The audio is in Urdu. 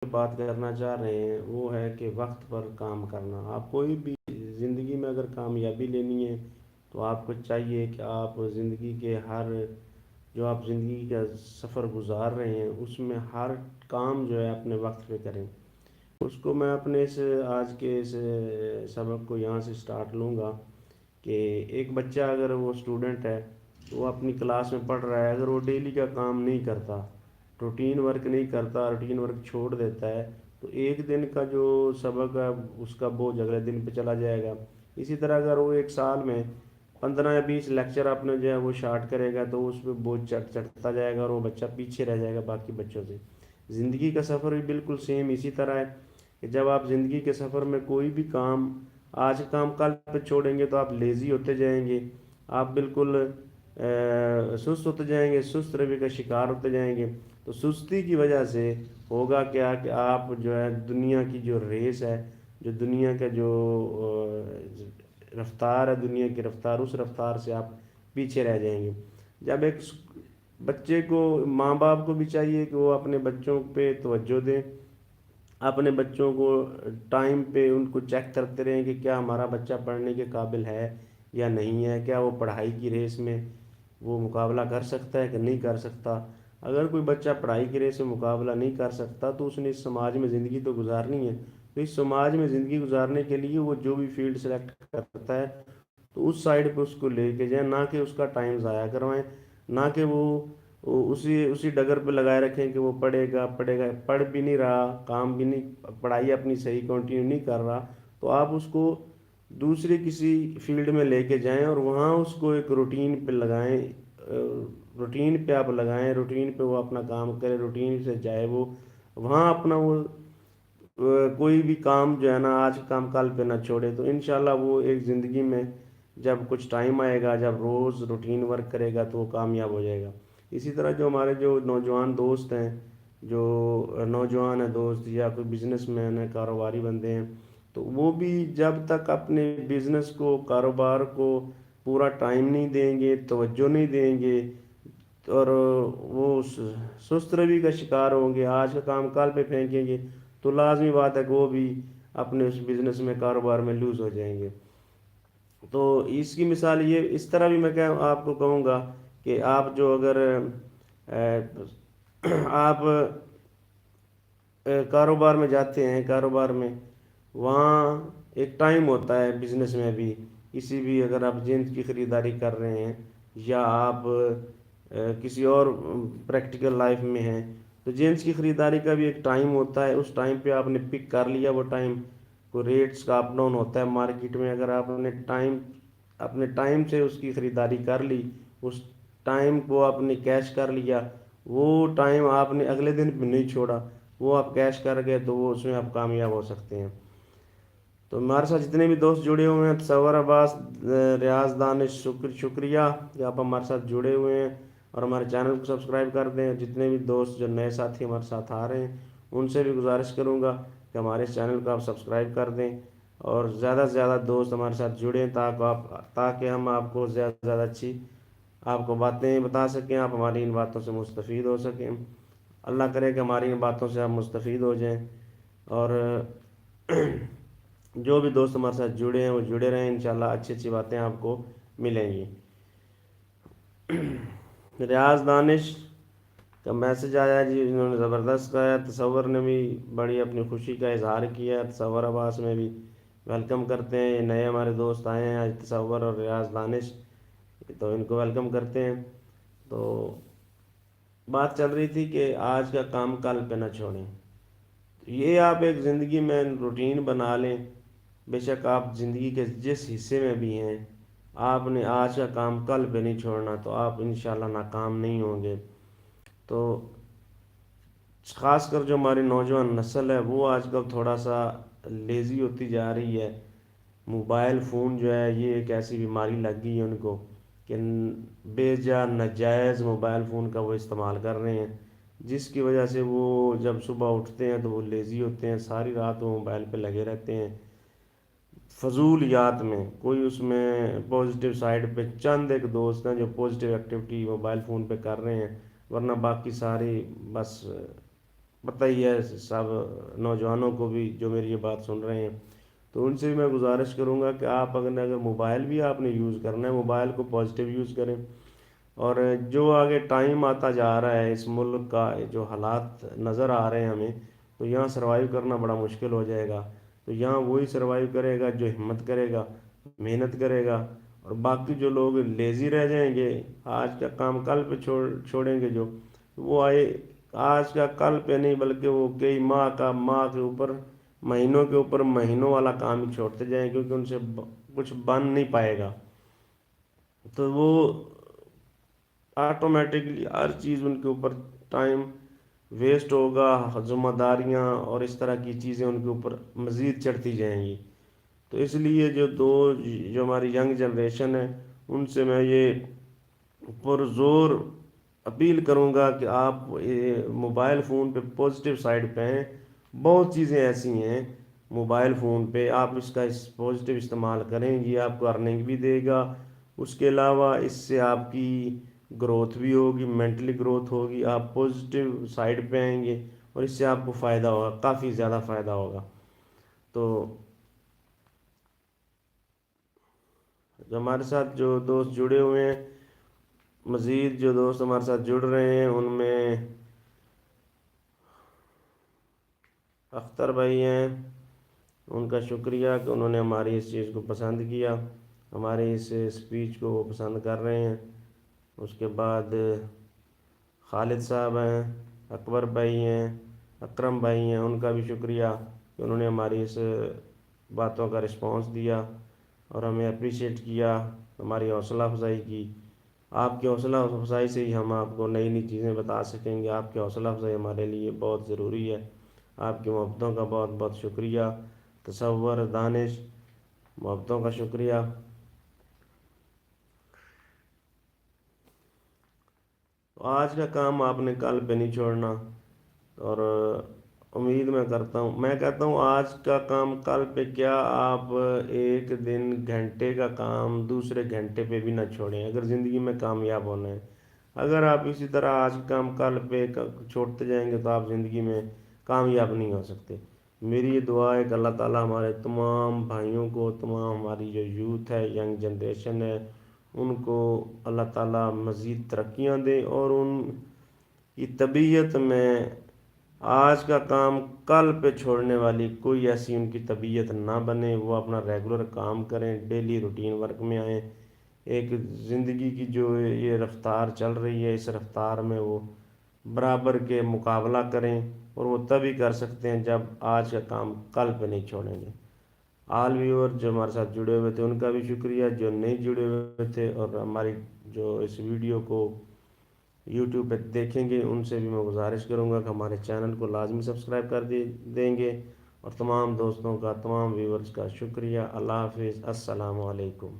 بات کرنا چاہ رہے ہیں وہ ہے کہ وقت پر کام کرنا۔ آپ کوئی بھی زندگی میں اگر کامیابی لینی ہے تو آپ کو چاہیے کہ آپ زندگی کے جو آپ زندگی کا سفر گزار رہے ہیں اس میں ہر کام جو ہے اپنے وقت پہ کریں۔ اس کو میں اپنے اس آج کے اس سبق کو یہاں سے سٹارٹ لوں گا کہ ایک بچہ اگر وہ اسٹوڈنٹ ہے، وہ اپنی کلاس میں پڑھ رہا ہے، اگر وہ ڈیلی کا کام نہیں کرتا، روٹین ورک نہیں کرتا، روٹین ورک چھوڑ دیتا ہے، تو ایک دن کا جو سبق ہے اس کا بوجھ اگلے دن پہ چلا جائے گا۔ اسی طرح اگر وہ ایک سال میں 15 یا 20 لیکچر اپنے جو ہے وہ شارٹ کرے گا تو اس پہ بوجھ چڑھتا جائے گا اور وہ بچہ پیچھے رہ جائے گا باقی بچوں سے۔ زندگی کا سفر بھی بالکل سیم اسی طرح ہے کہ جب آپ زندگی کے سفر میں کوئی بھی کام، آج کام کل پہ چھوڑیں گے تو آپ لیزی ہوتے جائیں گے، آپ بالکل سست ہوتے جائیں گے، سست روی کا شکار ہوتے جائیں گے۔ تو سستی کی وجہ سے ہوگا کیا کہ آپ جو ہے دنیا کی جو ریس ہے، جو دنیا کا جو رفتار ہے، دنیا کی رفتار، اس رفتار سے آپ پیچھے رہ جائیں گے۔ جب ایک بچے کو، ماں باپ کو بھی چاہیے کہ وہ اپنے بچوں پہ توجہ دیں، اپنے بچوں کو ٹائم پہ ان کو چیک کرتے رہیں کہ کیا ہمارا بچہ پڑھنے کے قابل ہے یا نہیں ہے، کیا وہ پڑھائی کی ریس میں وہ مقابلہ کر سکتا ہے کہ نہیں کر سکتا۔ اگر کوئی بچہ پڑھائی کی ریس میں مقابلہ نہیں کر سکتا تو اس نے اس سماج میں زندگی تو گزارنی ہے، تو اس سماج میں زندگی گزارنے کے لیے وہ جو بھی فیلڈ سلیکٹ کرتا ہے تو اس سائڈ پہ اس کو لے کے جائیں، نہ کہ اس کا ٹائم ضائع کروائیں، نہ کہ وہ اسی ڈگر پہ لگائے رکھیں کہ وہ پڑھے گا، پڑھ بھی نہیں رہا، کام بھی نہیں، پڑھائی اپنی صحیح کنٹینیو نہیں کر رہا، تو آپ اس کو دوسری کسی فیلڈ میں لے کے جائیں اور وہاں اس کو ایک روٹین پہ لگائیں، روٹین پہ آپ لگائیں، روٹین پہ وہ اپنا کام کرے، روٹین سے جائے وہ وہاں اپنا وہ کوئی بھی کام جو ہے نا آج کام کل پہ نہ چھوڑے، تو انشاءاللہ وہ ایک زندگی میں جب کچھ ٹائم آئے گا، جب روز روٹین ورک کرے گا تو وہ کامیاب ہو جائے گا۔ اسی طرح جو ہمارے جو نوجوان دوست ہیں، جو نوجوان ہیں دوست یا کوئی بزنس مین ہے، کاروباری بندے ہیں، تو وہ بھی جب تک اپنے بزنس کو، کاروبار کو پورا ٹائم نہیں دیں گے، توجہ نہیں دیں گے، اور وہ سست روی کا شکار ہوں گے، آج کا کام کل پہ پھینکیں گے، تو لازمی بات ہے کہ وہ بھی اپنے اس بزنس میں، کاروبار میں لوز ہو جائیں گے۔ تو اس کی مثال یہ اس طرح بھی میں آپ کو کہوں گا کہ آپ جو اگر آپ کاروبار میں جاتے ہیں، کاروبار میں وہاں ایک ٹائم ہوتا ہے، بزنس میں بھی، کسی بھی اگر آپ جینس کی خریداری کر رہے ہیں یا آپ کسی اور پریکٹیکل لائف میں ہیں، تو جینس کی خریداری کا بھی ایک ٹائم ہوتا ہے، اس ٹائم پہ آپ نے پک کر لیا وہ ٹائم، کو ریٹس کا اپ ڈاؤن ہوتا ہے مارکیٹ میں، اگر آپ نے اپنے ٹائم سے اس کی خریداری کر لی، اس ٹائم کو آپ نے کیش کر لیا، وہ ٹائم آپ نے اگلے دن بھی نہیں چھوڑا، وہ آپ کیش کر گئے تو وہ اس میں آپ کامیاب ہو سکتے ہیں۔ تو ہمارے ساتھ جتنے بھی دوست جڑے ہوئے ہیں، تصور عباس، ریاض دانش، شکریہ کہ آپ ہمارے ساتھ جڑے ہوئے ہیں اور ہمارے چینل کو سبسکرائب کر دیں۔ جتنے بھی دوست جو نئے ساتھی ہمارے ساتھ آ رہے ہیں ان سے بھی گزارش کروں گا کہ ہمارے اس چینل کو آپ سبسکرائب کر دیں اور زیادہ سے زیادہ دوست ہمارے ساتھ جڑیں تاکہ ہم آپ کو زیادہ سے زیادہ اچھی آپ کو باتیں بتا سکیں، آپ ہماری ان باتوں سے مستفید ہو سکیں۔ اللہ کرے کہ ہماری ان باتوں سے آپ مستفید ہو جائیں، اور جو بھی دوست ہمارے ساتھ جڑے ہیں وہ جڑے رہیں، انشاءاللہ اچھی اچھی باتیں آپ کو ملیں گی۔ ریاض دانش کا میسج آیا جی، انہوں نے زبردست کہا ہے، تصور نے بھی بڑی اپنی خوشی کا اظہار کیا ہے، تصور عباس میں بھی ویلکم کرتے ہیں، یہ نئے ہمارے دوست آئے ہیں آج، تصور اور ریاض دانش، تو ان کو ویلکم کرتے ہیں۔ تو بات چل رہی تھی کہ آج کا کام کل پہ نہ چھوڑیں، یہ آپ ایک زندگی میں روٹین بنا لیں، بے شک آپ زندگی کے جس حصے میں بھی ہیں، آپ نے آج کا کام کل پہ نہیں چھوڑنا، تو آپ انشاءاللہ ناکام نہیں ہوں گے۔ تو خاص کر جو ہماری نوجوان نسل ہے وہ آج کل تھوڑا سا لیزی ہوتی جا رہی ہے، موبائل فون جو ہے یہ ایک ایسی بیماری لگ گئی ہے ان کو کہ بے جا ناجائز موبائل فون کا وہ استعمال کر رہے ہیں، جس کی وجہ سے وہ جب صبح اٹھتے ہیں تو وہ لیزی ہوتے ہیں، ساری رات وہ موبائل پہ لگے رہتے ہیں فضولیات میں، کوئی اس میں پازیٹیو سائڈ پہ چند ایک دوست ہیں جو پازیٹیو ایکٹیویٹی موبائل فون پہ کر رہے ہیں، ورنہ باقی ساری بس پتہ ہی ہے سب نوجوانوں کو بھی جو میری یہ بات سن رہے ہیں، تو ان سے بھی میں گزارش کروں گا کہ آپ اگر موبائل بھی آپ نے یوز کرنا ہے، موبائل کو پازیٹیو یوز کریں، اور جو آگے ٹائم آتا جا رہا ہے اس ملک کا، جو حالات نظر آ رہے ہیں ہمیں، تو یہاں سروائیو کرنا بڑا مشکل ہو جائے گا۔ تو یہاں وہی سروائیو کرے گا جو ہمت کرے گا، محنت کرے گا، اور باقی جو لوگ لیزی رہ جائیں گے، آج کا کام کل پہ چھوڑیں گے، جو وہ آئے آج کا کل پہ نہیں بلکہ وہ کئی ماہ کے اوپر، مہینوں کے اوپر مہینوں والا کام ہی چھوڑتے جائیں، کیونکہ ان سے کچھ بن نہیں پائے گا۔ تو وہ آٹومیٹکلی ہر چیز ان کے اوپر ٹائم ویسٹ ہوگا، ذمہ داریاں اور اس طرح کی چیزیں ان کے اوپر مزید چڑھتی جائیں گی۔ تو اس لیے جو ہماری ینگ جنریشن ہے، ان سے میں یہ پرزور اپیل کروں گا کہ آپ موبائل فون پہ پازیٹیو سائڈ پہ ہیں، بہت چیزیں ایسی ہیں موبائل فون پہ، آپ اس کا پازیٹیو استعمال کریں، یہ آپ کو ارننگ بھی دے گا، اس کے علاوہ اس سے آپ کی گروتھ بھی ہوگی، مینٹلی گروتھ ہوگی، آپ پازیٹیو سائڈ پہ آئیں گے، اور اس سے آپ کو فائدہ ہوگا، کافی زیادہ فائدہ ہوگا۔ تو ہمارے ساتھ جو دوست جڑے ہوئے ہیں، مزید جو دوست ہمارے ساتھ جڑ رہے ہیں، ان میں اختر بھائی ہیں، ان کا شکریہ کہ انہوں نے ہماری اس چیز کو پسند کیا، ہماری اس اسپیچ کو وہ پسند کر رہے ہیں۔ اس کے بعد خالد صاحب ہیں، اکبر بھائی ہیں، اکرم بھائی ہیں، ان کا بھی شکریہ کہ انہوں نے ہماری اس باتوں کا رسپانس دیا اور ہمیں اپریشیٹ کیا، ہماری حوصلہ افزائی کی۔ آپ کی حوصلہ افزائی سے ہی ہم آپ کو نئی نئی چیزیں بتا سکیں گے، آپ کی حوصلہ افزائی ہمارے لیے بہت ضروری ہے۔ آپ کی محبتوں کا بہت بہت شکریہ، تصور، دانش، محبتوں کا شکریہ۔ آج کا کام آپ نے کل پہ نہیں چھوڑنا، اور امید میں کہتا ہوں آج کا کام کل پہ کیا، آپ ایک دن گھنٹے کا کام دوسرے گھنٹے پہ بھی نہ چھوڑیں اگر زندگی میں کامیاب ہونا ہے۔ اگر آپ اسی طرح آج کا کام کل پہ چھوڑتے جائیں گے تو آپ زندگی میں کامیاب نہیں ہو سکتے۔ میری یہ دعا ہے کہ اللہ تعالیٰ ہمارے تمام بھائیوں کو، تمام ہماری جو یوتھ ہے، ینگ جنریشن ہے، ان کو اللہ تعالیٰ مزید ترقیاں دے، اور ان کی طبیعت میں آج کا کام کل پہ چھوڑنے والی کوئی ایسی ان کی طبیعت نہ بنے، وہ اپنا ریگولر کام کریں، ڈیلی روٹین ورک میں آئیں، ایک زندگی کی جو یہ رفتار چل رہی ہے، اس رفتار میں وہ برابر کے مقابلہ کریں، اور وہ تبھی کر سکتے ہیں جب آج کا کام کل پہ نہیں چھوڑیں گے۔ آل ویور جو ہمارے ساتھ جڑے ہوئے تھے ان کا بھی شکریہ، جو نہیں جڑے ہوئے تھے اور ہماری جو اس ویڈیو کو یوٹیوب پہ دیکھیں گے، ان سے بھی میں گزارش کروں گا کہ ہمارے چینل کو لازمی سبسکرائب کر دیں گے، اور تمام دوستوں کا، تمام ویورز کا شکریہ۔ اللہ حافظ، السلام علیکم۔